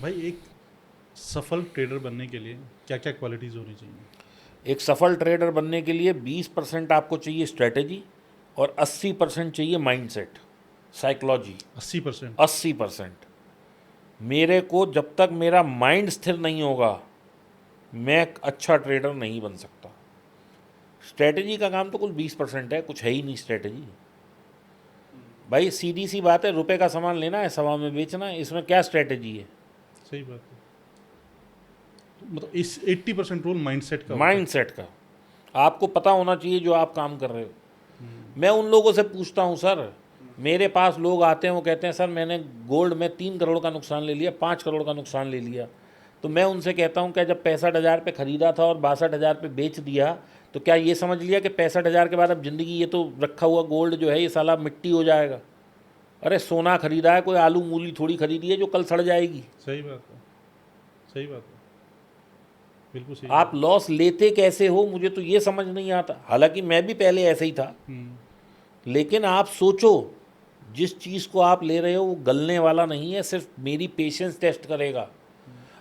भाई एक सफल ट्रेडर बनने के लिए क्या क्या क्वालिटीज़ होनी चाहिए? एक सफल ट्रेडर बनने के लिए 20% आपको चाहिए स्ट्रेटेजी और 80% चाहिए माइंडसेट, साइकोलॉजी। 80%? 80%। मेरे को जब तक मेरा माइंड स्थिर नहीं होगा, मैं एक अच्छा ट्रेडर नहीं बन सकता। स्ट्रेटेजी का काम तो कुल 20% है, कुछ है ही नहीं स्ट्रेटेजी। भाई सीधी सी बात है, रुपए का सामान लेना है, सवा में बेचना है, इसमें क्या स्ट्रेटेजी है? सही बात है। तो मतलब इस 80% रोल माइंडसेट का होता है। माइंडसेट का। आपको पता होना चाहिए जो आप काम कर रहे हो। हम्म, मैं उन लोगों से पूछता हूँ सर, मेरे पास लोग आते हैं, वो कहते हैं सर मैंने गोल्ड में 3 करोड़ का नुकसान ले लिया, 5 करोड़ का नुकसान ले लिया। तो मैं उनसे कहता हूँ क्या जब 65,000 पे ख़रीदा था और 62,000 पे बेच दिया, तो क्या ये समझ लिया कि 65,000 के बाद अब ज़िंदगी ये तो रखा हुआ गोल्ड जो है ये साला मिट्टी हो जाएगा? अरे सोना खरीदा है, कोई आलू मूली थोड़ी खरीदी है जो कल सड़ जाएगी। सही बात है। सही बात है। बिल्कुल सही आप बात है। लॉस लेते कैसे हो, मुझे तो ये समझ नहीं आता। हालांकि मैं भी पहले ऐसे ही था, हम्म। लेकिन आप सोचो, जिस चीज़ को आप ले रहे हो वो गलने वाला नहीं है, सिर्फ मेरी पेशेंस टेस्ट करेगा।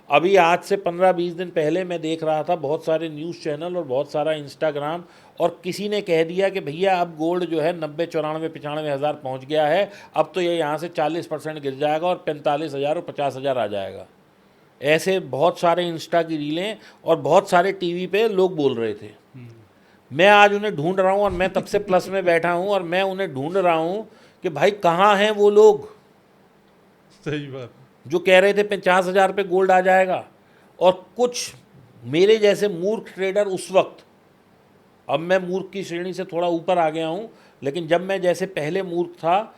अभी आज से 15-20 दिन पहले मैं देख रहा था बहुत सारे न्यूज़ चैनल और बहुत सारा इंस्टाग्राम, और किसी ने कह दिया कि भैया अब गोल्ड जो है 90, 94, 95 हज़ार पहुँच गया है, अब तो ये यहाँ से 40% गिर जाएगा और 45,000 और 50,000 आ जाएगा। ऐसे बहुत सारे इंस्टा की रीलें और बहुत सारे टीवी पे लोग बोल रहे थे। हम्म। मैं आज उन्हें ढूंढ रहा हूँ और मैं तब से प्लस में बैठा हूँ और मैं उन्हें ढूंढ रहा हूँ कि भाई कहाँ हैं वो लोग सही बात है। जो कह रहे थे 50,000 पे गोल्ड आ जाएगा। और कुछ मेरे जैसे मूर्ख ट्रेडर उस वक्त, अब मैं मूर्ख की श्रेणी से थोड़ा ऊपर आ गया हूँ, लेकिन जब मैं जैसे पहले मूर्ख था,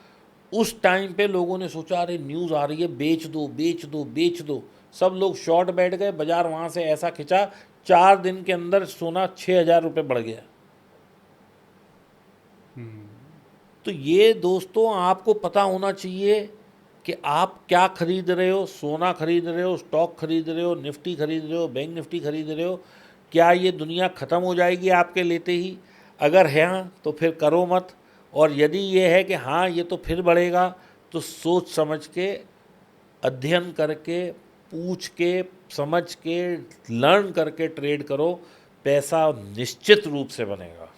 उस टाइम पे लोगों ने सोचा अरे न्यूज़ आ रही है, बेच दो बेच दो बेच दो। सब लोग शॉर्ट बैठ गए, बाजार वहाँ से ऐसा खिंचा, 4 दिन के अंदर सोना 6,000 रुपये बढ़ गया। हम्म। तो ये दोस्तों आपको पता होना चाहिए कि आप क्या खरीद रहे हो। सोना खरीद रहे हो, स्टॉक खरीद रहे हो, निफ्टी खरीद रहे हो, बैंक निफ्टी खरीद रहे हो, क्या ये दुनिया ख़त्म हो जाएगी आपके लेते ही? अगर है तो फिर करो मत, और यदि ये है कि हाँ ये तो फिर बढ़ेगा, तो सोच समझ के, अध्ययन करके, पूछ के, समझ के, लर्न करके ट्रेड करो। पैसा निश्चित रूप से बनेगा।